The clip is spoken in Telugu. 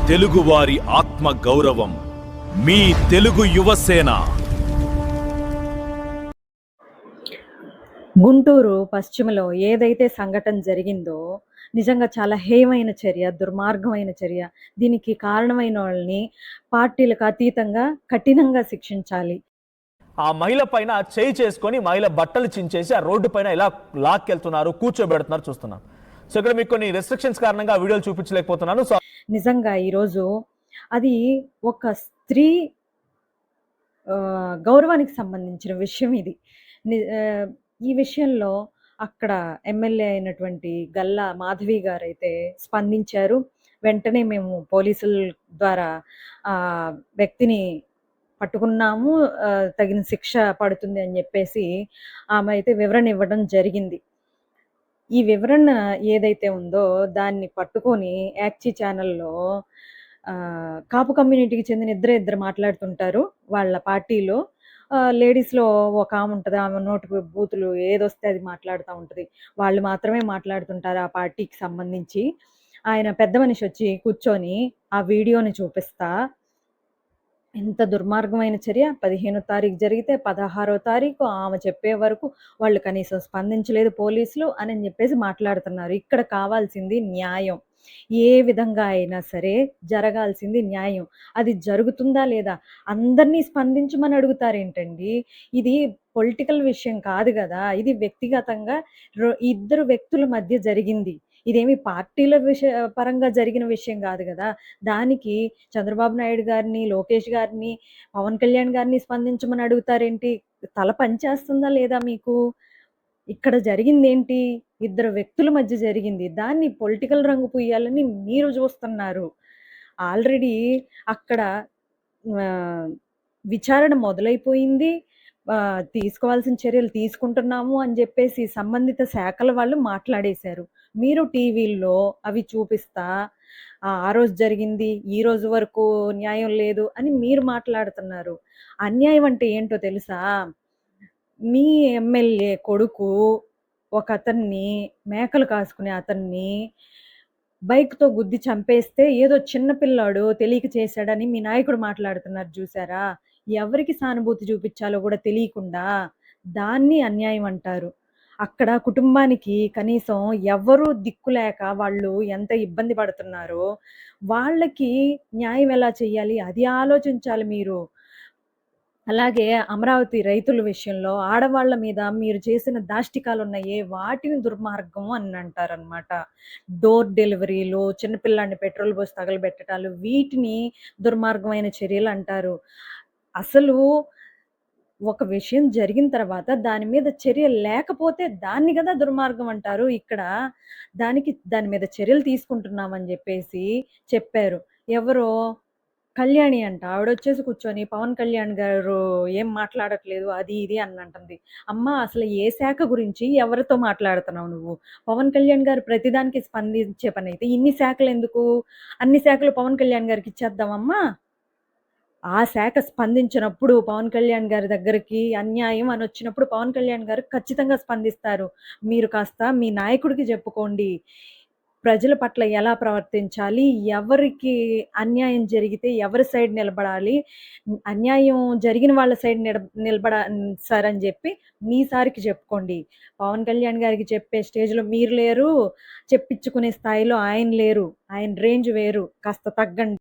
తెలుగువారి ఆత్మ గౌరవం మీ తెలుగు యువసేన. గుంటూరు పశ్చిమలో ఏదైతే సంఘటన జరిగిందో నిజంగా చాలా హేయమైన చర్య, దుర్మార్గమైన చర్య. దీనికి కారణమైన వాళ్ళని పార్టీలకు అతీతంగా కఠినంగా శిక్షించాలి. ఆ మహిళ పైన చేయి చేసుకొని మహిళ బట్టలు చించేసి ఆ రోడ్డు పైన ఇలా లాక్కెళ్తున్నారు, కూర్చోబెడుతున్నారు చూస్తున్నాం. సో ఇక్కడ మీకు కొన్ని రెస్ట్రిక్షన్స్ కారణంగా వీడియోలు చూపించలేకపోతున్నాను. సో నిజంగా ఈరోజు అది ఒక స్త్రీ గౌరవానికి సంబంధించిన విషయం ఇది. ఈ విషయంలో అక్కడ ఎమ్మెల్యే అయినటువంటి గల్లా మాధవి గారైతే స్పందించారు. వెంటనే మేము పోలీసుల ద్వారా వ్యక్తిని పట్టుకున్నాము, తగిన శిక్ష పడుతుంది అని చెప్పేసి ఆమె అయితే వివరణ ఇవ్వడం జరిగింది. ఈ వివరణ ఏదైతే ఉందో దాన్ని పట్టుకొని యాక్చి ఛానల్లో కాపు కమ్యూనిటీకి చెందిన ఇద్దరు మాట్లాడుతుంటారు వాళ్ళ పార్టీలో. లేడీస్‌లో ఒక ఆమె ఉంటది. ఆమె నోటికి బూతులు ఏదొస్తే అది మాట్లాడుతూ ఉంటది. వాళ్ళు మాత్రమే మాట్లాడుతుంటారు ఆ పార్టీకి సంబంధించి. ఆయన పెద్ద మనిషి వచ్చి కూర్చొని ఆ వీడియోని చూపిస్తా, ఎంత దుర్మార్గమైన చర్య! 15వ తారీఖు జరిగితే 16వ తారీఖు ఆమె చెప్పే వరకు వాళ్ళు కనీసం స్పందించలేదు పోలీసులు అని చెప్పేసి మాట్లాడుతున్నారు. ఇక్కడ కావాల్సింది న్యాయం. ఏ విధంగా అయినా సరే జరగాల్సింది న్యాయం. అది జరుగుతుందా లేదా? అందరినీ స్పందించమని అడుగుతారేంటండి? ఇది పొలిటికల్ విషయం కాదు గదా! ఇది వ్యక్తిగతంగా ఇద్దరు వ్యక్తుల మధ్య జరిగింది. ఇదేమి పార్టీల పరంగా జరిగిన విషయం కాదు కదా! దానికి చంద్రబాబు నాయుడు గారిని, లోకేష్ గారిని, పవన్ కళ్యాణ్ గారిని స్పందించమని అడుగుతారేంటి? తల పనిచేస్తుందా లేదా మీకు? ఇక్కడ జరిగిందేంటి? ఇద్దరు వ్యక్తుల మధ్య జరిగింది. దాన్ని పొలిటికల్ రంగు పూయాలని మీరు చూస్తున్నారు. ఆల్రెడీ అక్కడ విచారణ మొదలైపోయింది. తీసుకోవాల్సిన చర్యలు తీసుకుంటున్నాము అని చెప్పేసి సంబంధిత శాఖల వాళ్ళు మాట్లాడేశారు. మీరు టీవీల్లో అవి చూపిస్తా ఆ రోజు జరిగింది, ఈ రోజు వరకు న్యాయం లేదు అని మీరు మాట్లాడుతున్నారు. అన్యాయం అంటే ఏంటో తెలుసా? మీ ఎమ్మెల్యే కొడుకు ఒక అతన్ని, మేకలు కాసుకునే అతన్ని బైక్‌తో గుద్ది చంపేస్తే ఏదో చిన్న పిల్లాడు తెలియక చేశాడని మీ నాయకుడు మాట్లాడుతున్నారు చూసారా? ఎవరికి సానుభూతి చూపించాలో కూడా తెలియకుండా దాన్ని అన్యాయం అంటారు. అక్కడ కుటుంబానికి కనీసం ఎవ్వరూ దిక్కు లేక వాళ్ళు ఎంత ఇబ్బంది పడుతున్నారో వాళ్ళకి న్యాయం ఎలా చేయాలి అది ఆలోచించాలి మీరు. అలాగే అమరావతి రైతుల విషయంలో ఆడవాళ్ళ మీద మీరు చేసిన దాష్టికాలున్నాయే వాటిని దుర్మార్గం అని అంటారనమాట. డోర్ డెలివరీలు, చిన్నపిల్లాడిని పెట్రోల్ పోసి తగలబెట్టడాలు వీటిని దుర్మార్గమైన చర్యలు అంటారు. అసలు ఒక విషయం జరిగిన తర్వాత దాని మీద చర్య లేకపోతే దాన్ని కదా దుర్మార్గం అంటారు. ఇక్కడ దాని మీద చర్యలు తీసుకుంటున్నామని చెప్పేసి చెప్పారు. ఎవరో కళ్యాణి అంట. ఆవిడొచ్చేసి కూర్చొని పవన్ కళ్యాణ్ గారు ఏం మాట్లాడట్లేదు అది ఇది అని అంటుంది. అమ్మా అసలు ఏ శాఖ గురించి ఎవరితో మాట్లాడుతున్నావు నువ్వు? పవన్ కళ్యాణ్ గారు ప్రతిదానికి స్పందించే పనైతే ఇన్ని శాఖలు ఎందుకు? అన్ని శాఖలు పవన్ కళ్యాణ్ గారికి ఇచ్చేద్దామమ్మా. ఆ శాఖ స్పందించినప్పుడు పవన్ కళ్యాణ్ గారి దగ్గరికి అన్యాయం అని వచ్చినప్పుడు పవన్ కళ్యాణ్ గారు ఖచ్చితంగా స్పందిస్తారు. మీరు కాస్త మీ నాయకుడికి చెప్పుకోండి. ప్రజల పట్ల ఎలా ప్రవర్తించాలి? ఎవరికి అన్యాయం జరిగితే ఎవరి సైడ్ నిలబడాలి? అన్యాయం జరిగిన వాళ్ళ సైడ్ నిలబడా సార్ అని చెప్పి మీ సార్‌కి చెప్పుకోండి. పవన్ కళ్యాణ్ గారికి చెప్పే స్టేజ్‌లో మీరు లేరు. చెప్పించుకునే స్థాయిలో ఆయన లేరు. ఆయన రేంజ్ వేరు. కాస్త తగ్గండి.